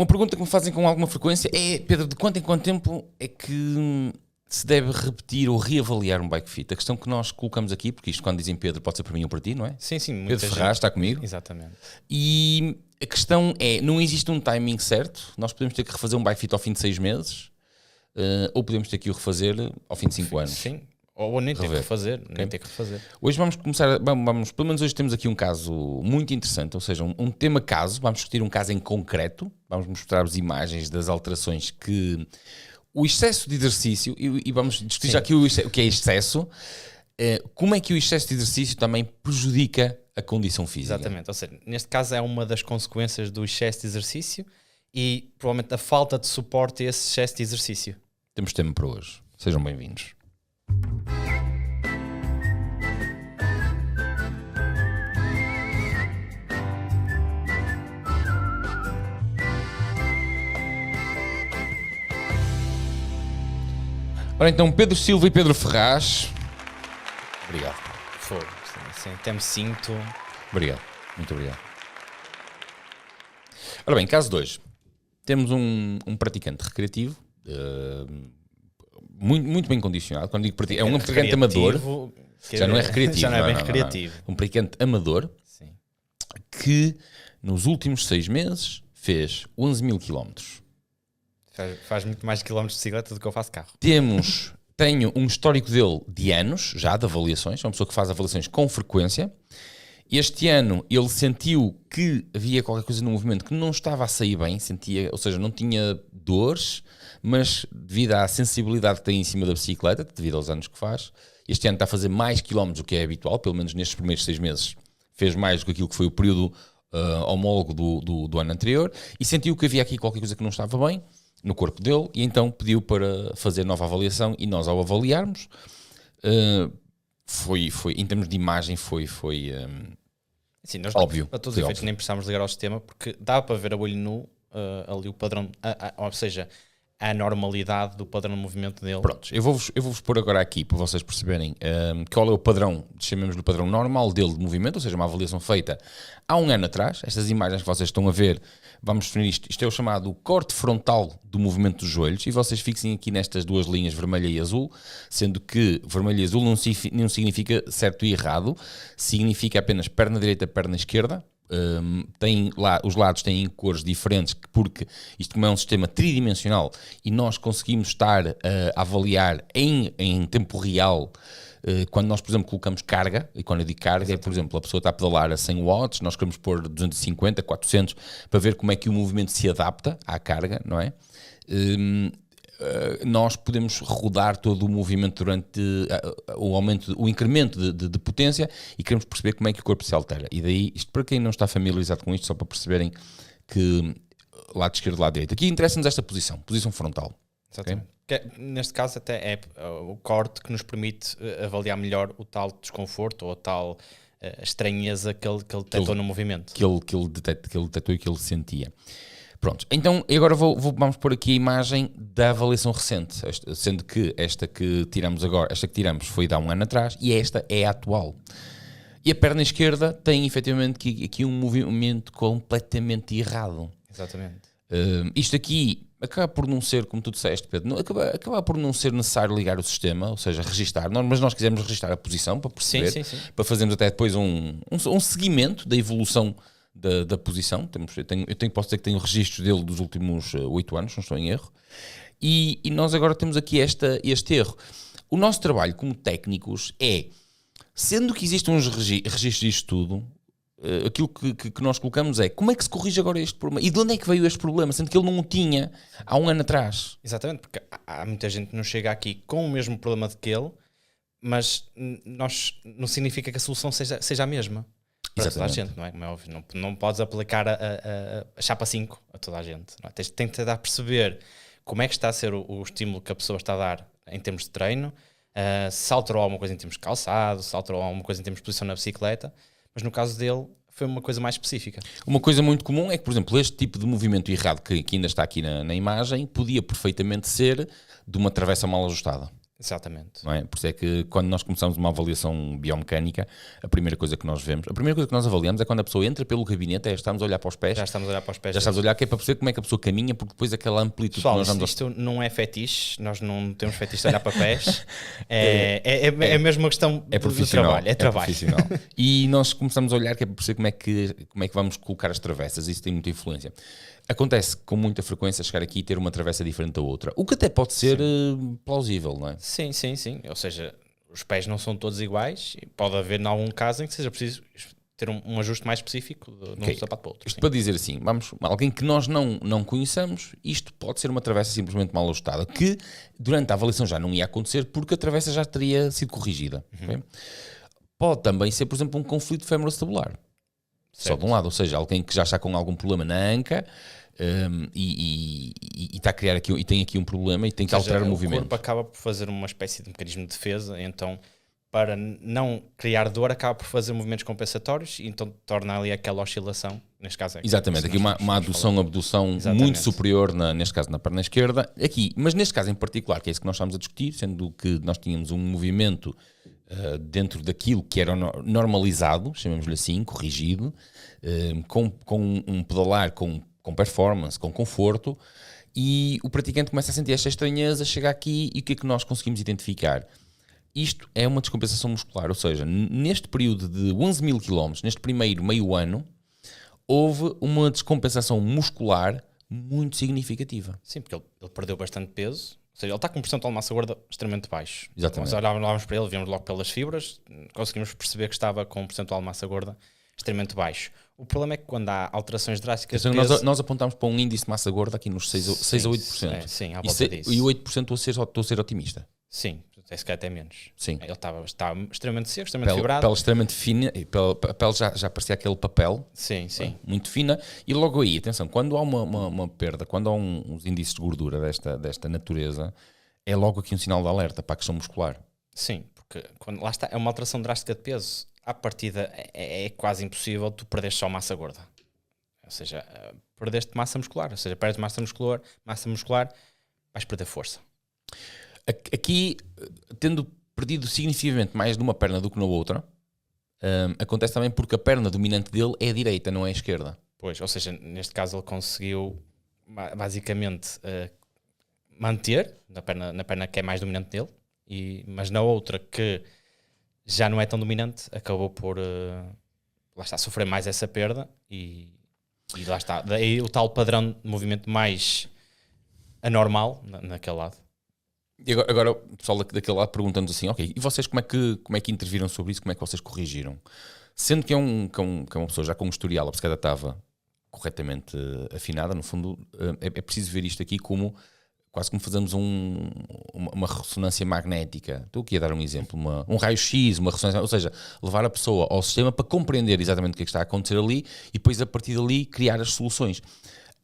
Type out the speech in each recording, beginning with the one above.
Uma pergunta que me fazem com alguma frequência é, Pedro, de quanto em quanto tempo é que se deve repetir ou reavaliar um bike fit? A questão que nós colocamos aqui, porque isto quando dizem Pedro pode ser para mim ou para ti, não é? Sim, sim. Pedro Ferraz está comigo. Exatamente. E a questão é, não existe um timing certo. Nós podemos ter que refazer um bike fit ao fim de 6 meses ou podemos ter que o refazer ao fim de 5 anos. Sim. Ou nem ter que refazer, nem ter que refazer. Hoje vamos começar, pelo menos hoje temos aqui um caso muito interessante, ou seja, um tema caso, vamos discutir um caso em concreto, vamos mostrar-vos imagens das alterações que o excesso de exercício, e vamos discutir já aqui o que é excesso, como é que o excesso de exercício também prejudica a condição física. Exatamente, ou seja, neste caso é uma das consequências do excesso de exercício e provavelmente a falta de suporte a esse excesso de exercício. Temos tema para hoje, sejam bem-vindos. Ora então, Pedro Silva e Pedro Ferraz. Obrigado. Fogo, sim, até me sinto. Obrigado, muito obrigado. Ora bem, caso 2. Temos um praticante recreativo, muito bem condicionado. Quando digo praticante, é um praticante amador. Já não é recreativo. Já não é bem recreativo. Um praticante amador. Sim. Que nos últimos 6 meses fez 11.000 km. Faz muito mais quilómetros de bicicleta do que eu faço carro. Tenho um histórico dele de anos, já de avaliações. É uma pessoa que faz avaliações com frequência. Este ano ele sentiu que havia qualquer coisa no movimento que não estava a sair bem, ou seja, não tinha dores, mas devido à sensibilidade que tem em cima da bicicleta, devido aos anos que faz, este ano está a fazer mais quilómetros do que é habitual, pelo menos nestes primeiros 6 meses fez mais do que aquilo que foi o período homólogo do ano anterior, e sentiu que havia aqui qualquer coisa que não estava bem no corpo dele, e então pediu para fazer nova avaliação, e nós ao avaliarmos, foi em termos de imagem, foi sim, nós óbvio. A todos os efeitos nem precisamos ligar ao sistema, porque dá para ver a olho nu ali o padrão, ou seja, a normalidade do padrão de movimento dele. Pronto, eu vou-vos pôr agora aqui para vocês perceberem qual é o padrão, chamemos-lhe o padrão normal dele de movimento, ou seja, uma avaliação feita há um ano atrás. Estas imagens que vocês estão a ver, vamos definir isto é o chamado corte frontal do movimento dos joelhos, e vocês fixem aqui nestas duas linhas, vermelha e azul, sendo que vermelho e azul não significa certo e errado, significa apenas perna direita, perna esquerda. Tem lá, os lados têm cores diferentes, porque isto como é um sistema tridimensional e nós conseguimos estar a avaliar em tempo real quando nós, por exemplo, colocamos carga, e quando eu digo carga é, por exemplo, a pessoa está a pedalar a 100 watts, nós queremos pôr 250, 400 para ver como é que o movimento se adapta à carga, não é? Nós podemos rodar todo o movimento durante o incremento de potência, e queremos perceber como é que o corpo se altera. E daí, isto para quem não está familiarizado com isto, só para perceberem que lado esquerdo e lado direito. Aqui interessa-nos esta posição frontal. Exatamente. Okay? Neste caso até é o corte que nos permite avaliar melhor o tal desconforto ou a tal estranheza que ele detectou no movimento. Que ele detectou e que ele sentia. Pronto, então agora vamos pôr aqui a imagem da avaliação recente, sendo que esta que tiramos foi de há um ano atrás, e esta é a atual. E a perna esquerda tem efetivamente aqui um movimento completamente errado. Exatamente. Isto aqui acaba por não ser, como tu disseste, Pedro, acaba por não ser necessário ligar o sistema, ou seja, registar, mas nós quisemos registar a posição para perceber, sim. para fazermos até depois um seguimento da evolução da posição. Posso dizer que tenho registros dele dos últimos 8 anos, não estou em erro, e nós agora temos aqui este erro. O nosso trabalho como técnicos é, sendo que existem uns registros disto tudo, aquilo que nós colocamos é como é que se corrige agora este problema, e de onde é que veio este problema, sendo que ele não o tinha há um ano atrás. Exatamente, porque há muita gente que não chega aqui com o mesmo problema de que ele, mas não significa que a solução seja a mesma. Para toda a gente, não é? Como é óbvio, não podes aplicar a chapa 5 a toda a gente. Não é? Tem que tentar perceber como é que está a ser o estímulo que a pessoa está a dar em termos de treino, se alterou alguma coisa em termos de calçado, se alterou alguma coisa em termos de posição na bicicleta, mas no caso dele foi uma coisa mais específica. Uma coisa muito comum é que, por exemplo, este tipo de movimento errado que ainda está aqui na imagem podia perfeitamente ser de uma travessa mal ajustada. Exatamente. Não é? Por isso é que quando nós começamos uma avaliação biomecânica, a primeira coisa que nós vemos, a primeira coisa que nós avaliamos é quando a pessoa entra pelo gabinete, estamos a olhar para os pés. Já estamos a olhar para os pés. Já estamos a olhar que é para perceber como é que a pessoa caminha, porque depois aquela amplitude Pessoal, que nós damos... isto não é fetiche, nós não temos fetiche de olhar para pés. É mesmo uma questão de trabalho. É trabalho. Profissional. E nós começamos a olhar que é para perceber como é que vamos colocar as travessas. Isso tem muita influência. Acontece com muita frequência chegar aqui e ter uma travessa diferente da outra, o que até pode ser plausível, não é? Sim. Ou seja, os pés não são todos iguais e pode haver, em algum caso, em que seja preciso ter um ajuste mais específico de um sapato para o outro. Isto para dizer assim, alguém que nós não conheçamos, isto pode ser uma travessa simplesmente mal ajustada, que durante a avaliação já não ia acontecer porque a travessa já teria sido corrigida. Okay? Pode também ser, por exemplo, um conflito femoral-acetabular. Só de um lado, ou seja, alguém que já está com algum problema na anca e está a criar aqui, e tem aqui um problema e tem que alterar o movimento. O corpo acaba por fazer uma espécie de mecanismo de defesa, então para não criar dor acaba por fazer movimentos compensatórios e então torna ali aquela oscilação, neste caso é exatamente, aqui uma adução-abdução muito superior, neste caso na perna esquerda, aqui, mas neste caso em particular, que é isso que nós estamos a discutir, sendo que nós tínhamos um movimento dentro daquilo que era normalizado, chamemos-lhe assim, corrigido, com um pedalar com performance, com conforto, e o praticante começa a sentir esta estranheza, chega aqui e o que é que nós conseguimos identificar? Isto é uma descompensação muscular, ou seja, neste período de 11.000 km, neste primeiro meio ano, houve uma descompensação muscular muito significativa. Sim, porque ele perdeu bastante peso, ou seja, ele está com um percentual de massa gorda extremamente baixo. Exatamente. Nós olhávamos para ele, víamos logo pelas fibras, conseguimos perceber que estava com um percentual de massa gorda extremamente baixo. O problema é que quando há alterações drásticas de peso... Nós apontamos para um índice de massa gorda aqui nos 6 a 8%. Sim, à volta disso. E 8% estou a ser otimista. Sim, se calhar até menos. Sim. Ele estava extremamente seco, extremamente fibrado. Pele extremamente fina, a pele já parecia aquele papel. Sim. Muito fina. E logo aí, atenção, quando há uma perda, quando há uns índices de gordura desta natureza, é logo aqui um sinal de alerta para a questão muscular. Sim, porque quando, lá está, é uma alteração drástica de peso. À partida é quase impossível tu perderes só massa gorda. Ou seja, perdeste massa muscular. Ou seja, perdes massa muscular, vais perder força. Aqui, tendo perdido significativamente mais numa perna do que na outra, acontece também porque a perna dominante dele é a direita, não é a esquerda. Pois, ou seja, neste caso ele conseguiu basicamente manter na perna que é mais dominante dele, mas na outra que já não é tão dominante, acabou por lá está, sofrer mais essa perda e lá está. Daí o tal padrão de movimento mais anormal naquele lado. E agora o pessoal daquele lado perguntando assim, ok, e vocês como é que interviram sobre isso, como é que vocês corrigiram? Sendo que é uma pessoa já com um historial, a bicicleta estava corretamente afinada, no fundo é preciso ver isto aqui como quase como fazemos uma ressonância magnética. Estou aqui a dar um exemplo, um raio-x, uma ressonância, ou seja, levar a pessoa ao sistema para compreender exatamente o que é que está a acontecer ali e depois a partir dali criar as soluções.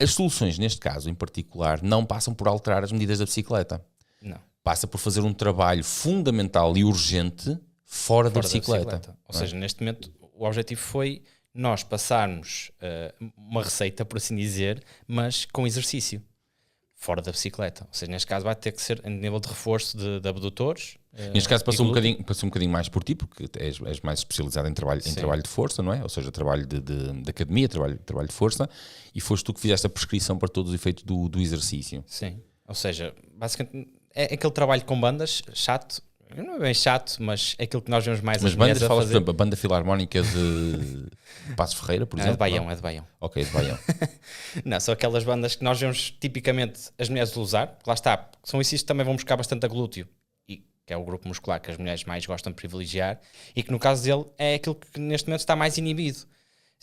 As soluções, neste caso em particular, não passam por alterar as medidas da bicicleta. Não. Passa por fazer um trabalho fundamental e urgente fora da bicicleta. Ou seja, neste momento o objetivo foi nós passarmos uma receita, por assim dizer, mas com exercício. Fora da bicicleta. Ou seja, neste caso vai ter que ser em nível de reforço de abdutores. Neste caso passou um bocadinho mais por ti, porque és mais especializado em trabalho de força, não é? Ou seja, trabalho de academia, trabalho de força, e foste tu que fizeste a prescrição para todos os efeitos do exercício. Sim. Ou seja, basicamente é aquele trabalho com bandas, chato. Não é bem chato, mas é aquilo que nós vemos mais. Mas bandas, falas, por exemplo, a banda filarmónica de Passos Ferreira, por exemplo? É de Baião. Ok, de Baião. Não, são aquelas bandas que nós vemos tipicamente as mulheres usar, porque lá está, são esses que também vão buscar bastante a glúteo, e que é o grupo muscular que as mulheres mais gostam de privilegiar, e que no caso dele é aquilo que neste momento está mais inibido.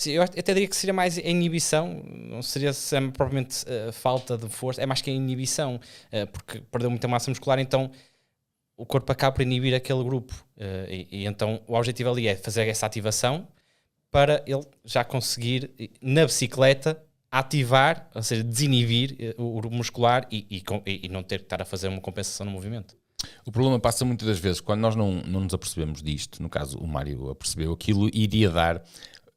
Eu até diria que seria mais a inibição, não seria propriamente falta de força, é mais que a inibição, porque perdeu muita massa muscular, então o corpo acaba por inibir aquele grupo e então o objetivo ali é fazer essa ativação para ele já conseguir na bicicleta ativar, ou seja, desinibir o grupo muscular e não ter que estar a fazer uma compensação no movimento. O problema passa muitas das vezes quando nós não nos apercebemos disto, no caso o Mário apercebeu, aquilo iria dar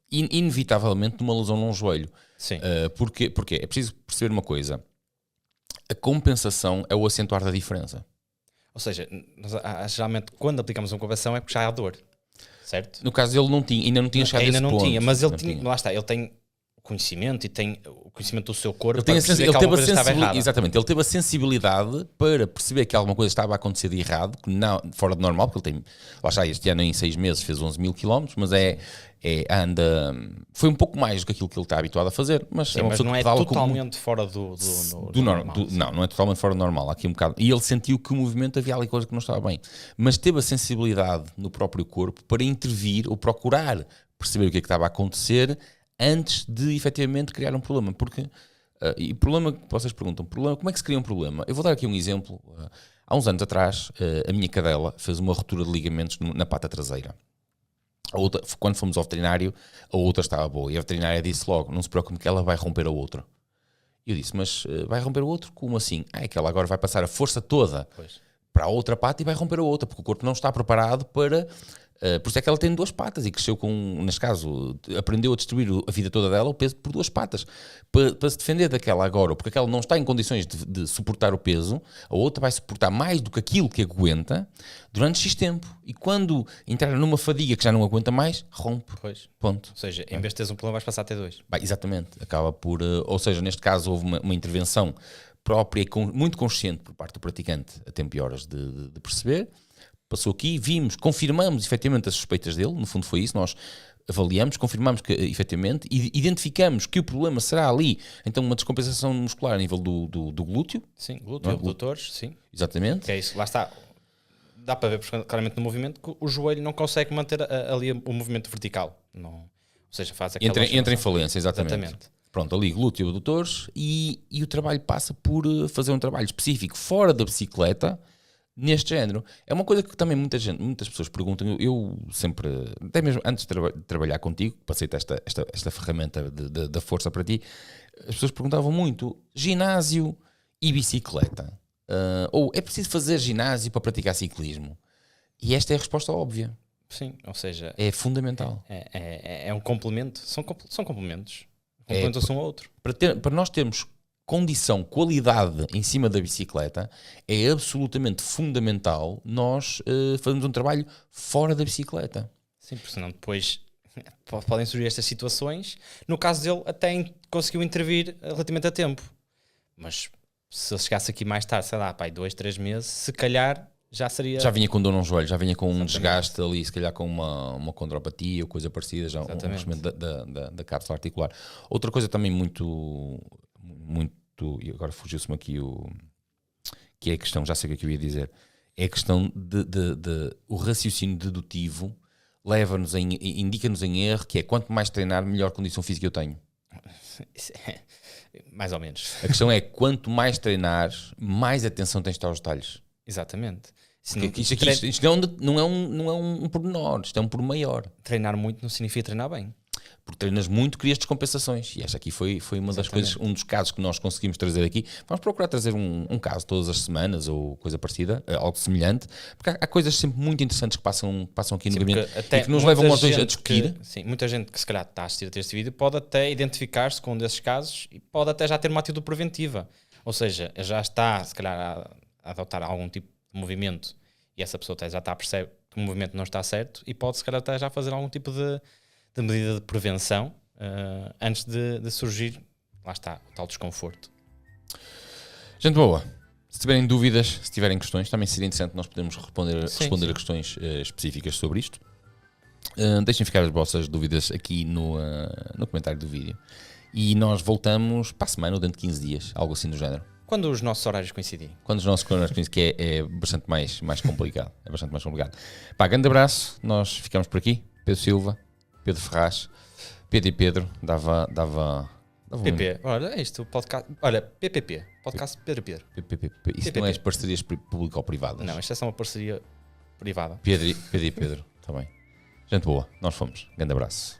inevitavelmente uma lesão num joelho. Sim. Porque é preciso perceber uma coisa, a compensação é o acentuar da diferença. Ou seja, geralmente quando aplicamos uma correção é porque já há dor, certo? No caso ele ainda não tinha chegado a esse Ainda não ponto. tinha, mas ele tinha, lá está, ele tem conhecimento e tem o conhecimento do seu corpo Ele para perceber que alguma coisa estava errada. Exatamente, ele teve a sensibilidade para perceber que alguma coisa estava a acontecer de errado, que não, fora de normal, porque ele tem, lá está, este ano em 6 meses fez 11.000 km, mas foi um pouco mais do que aquilo que ele está habituado a fazer, mas Sim, é uma mas pessoa não que é pedala totalmente fora do normal. Não é totalmente fora do normal, há aqui um bocado, e ele sentiu que o movimento havia ali coisa que não estava bem, mas teve a sensibilidade no próprio corpo para intervir ou procurar perceber o que é que estava a acontecer antes de efetivamente criar um problema. Porque, e problema que vocês perguntam, como é que se cria um problema? Eu vou dar aqui um exemplo. Há uns anos atrás, a minha cadela fez uma ruptura de ligamentos na pata traseira. Quando fomos ao veterinário, a outra estava boa. E a veterinária disse logo, não se preocupe que ela vai romper a outra. E eu disse, mas vai romper o outro? Como assim? É que ela agora vai passar a força toda para a outra pata e vai romper a outra, porque o corpo não está preparado para... por isso é que ela tem 2 patas e cresceu neste caso, aprendeu a distribuir a vida toda dela o peso por 2 patas. Para se defender daquela agora, porque aquela não está em condições de suportar o peso, a outra vai suportar mais do que aquilo que aguenta durante X tempo. E quando entrar numa fadiga que já não aguenta mais, rompe. Ponto. Ou seja, em vez de teres um problema vais passar a ter 2. Exatamente. Acaba por... ou seja, neste caso houve uma intervenção própria e muito consciente por parte do praticante a tempo e horas de perceber. Passou aqui, confirmamos efetivamente as suspeitas dele, no fundo foi isso, nós avaliamos, confirmamos que efetivamente, identificamos que o problema será ali, então uma descompensação muscular a nível do glúteo. Sim, glúteo, abdutores, sim. Exatamente. Que é isso, lá está. Dá para ver claramente no movimento que o joelho não consegue manter ali o movimento vertical. Não, ou seja, faz aquela... Entra em falência, exatamente. Pronto, ali glúteo, abdutores e o trabalho passa por fazer um trabalho específico fora da bicicleta, neste género. É uma coisa que também muitas pessoas perguntam. Eu sempre, até mesmo antes de trabalhar contigo, passei esta ferramenta da força para ti, as pessoas perguntavam muito, ginásio e bicicleta. Ou é preciso fazer ginásio para praticar ciclismo? E esta é a resposta óbvia. Sim, ou seja... É fundamental. É um complemento. São complementos. Complementam-se um ao outro. Para nós termos condição, qualidade em cima da bicicleta, é absolutamente fundamental nós fazermos um trabalho fora da bicicleta. Sim, porque senão depois podem surgir estas situações. No caso dele, até conseguiu intervir relativamente a tempo. Mas se ele chegasse aqui mais tarde, sei lá, 2, 3 meses, se calhar já seria... Já vinha com dor no joelho, já vinha com um desgaste ali, se calhar com uma condropatia ou coisa parecida, já um crescimento da cápsula articular. Outra coisa também muito, e agora fugiu-se-me aqui que é a questão, já sei o que eu ia dizer, é a questão o raciocínio dedutivo indica-nos em erro, que é quanto mais treinar, melhor condição física eu tenho. Mais ou menos. A questão é, quanto mais treinar, mais atenção tens de estar aos detalhes. Exatamente. Isto não é um pormenor, isto é um por maior. Treinar muito não significa treinar bem. Porque treinas muito, crias descompensações. E esta aqui foi uma das coisas, um dos casos que nós conseguimos trazer aqui. Vamos procurar trazer um caso todas as semanas ou coisa parecida, algo semelhante, porque há coisas sempre muito interessantes que passam aqui no gabinete e que nos levam aos dois a discutir. Muita gente que se calhar está a assistir a este vídeo pode até identificar-se com um desses casos e pode até já ter uma atitude preventiva. Ou seja, já está, se calhar, a adotar algum tipo de movimento e essa pessoa até já está a perceber que o movimento não está certo e pode, se calhar, até já fazer algum tipo de medida de prevenção antes de surgir, lá está, o tal desconforto. Gente boa, se tiverem dúvidas, se tiverem questões, também seria interessante nós podermos responder a questões específicas sobre isto. Deixem ficar as vossas dúvidas aqui no comentário do vídeo. E nós voltamos para a semana ou dentro de 15 dias, algo assim do género. Quando os nossos horários coincidirem. Quando os nossos horários coincidirem, que é bastante mais complicado. É bastante mais complicado. Pá, grande abraço, nós ficamos por aqui. Pedro Silva, Pedro Ferraz, Pedro e Pedro, dava PP, olha, é isto, o podcast, olha, PPP, podcast Pedro e Pedro. PPP. Isso PPP. Não é as parcerias público ou privadas? Não, isto é só uma parceria privada. Pedro e Pedro, está bem. Gente boa, nós fomos. Grande abraço.